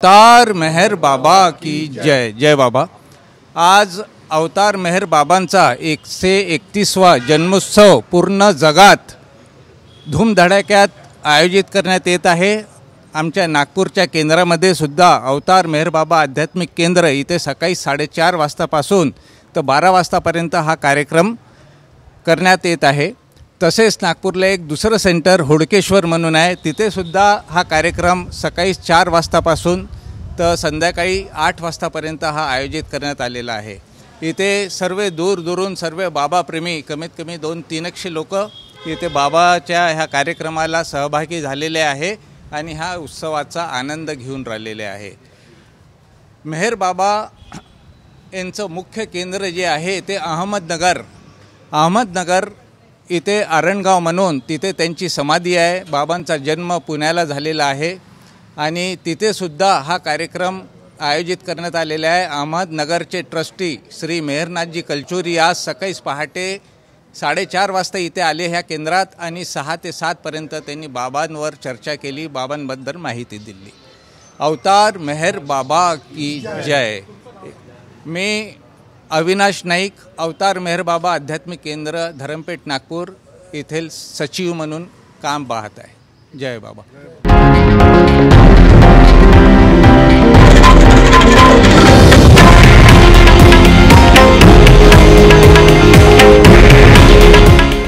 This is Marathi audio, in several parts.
अवतार मेहर बाबा की जय. जय बाबा. आज अवतार मेहर बाबांचा 131वा जन्मोत्सव पूर्ण जगात धूमधडाक्यात आयोजित करण्यात येत आहे. आमच्या नागपूरच्या केंद्रामध्ये सुद्धा अवतार मेहर बाबा आध्यात्मिक केंद्र इथे सकाळी 4:30 वाजतापासून तर 12 वाजतापर्यंत हा कार्यक्रम करण्यात येत आहे. तसेच नागपूरला एक दुसरं सेंटर हुडकेश्वर म्हणून आहे, तिथे सुद्धा हा कार्यक्रम सकाळी 4 वाजतापासून तर संध्याकाळी 8 वाजतापर्यंत हा आयोजित करण्यात आलेला आहे. इथे सर्व दूरदूरून सर्व बाबाप्रेमी कमीत कमी 200-300 लोक इथे बाबाच्या ह्या कार्यक्रमाला सहभागी झालेले आहे आणि हा उत्सवाचा आनंद घेऊन राहिलेले आहे. मेहर बाबा यांचं मुख्य केंद्र जे आहे ते अहमदनगर इथे आरणगाव म्हणून तिथे त्यांची समाधी आहे. बाबांचा जन्म पुण्याला झालेला आहे आणि तिथे सुद्धा हा कार्यक्रम आयोजित करण्यात आलेला आहे. अहमदनगरचे ट्रस्टी श्री मेहरनाथजी कलचुरी आज सकाळी पहाटे 4:30 वाजता इथे आले ह्या केंद्रात आणि 6 ते 7 पर्यंत त्यांनी बाबांवर चर्चा केली, बाबांबद्दल माहिती दिली. अवतार मेहर बाबा की जय. मी अविनाश नाईक, अवतार मेहर बाबा आध्यात्मिक केंद्र धरमपेठ नागपूर येथील सचिव म्हणून काम पाहत आहे. जय बाबा.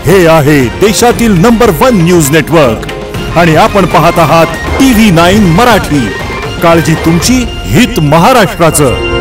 हे आहे देशातील नंबर 1 न्यूज नेटवर्क आणि आपण पाहत आहात TV9 मराठी. काळजी तुमची, हित महाराष्ट्राचं.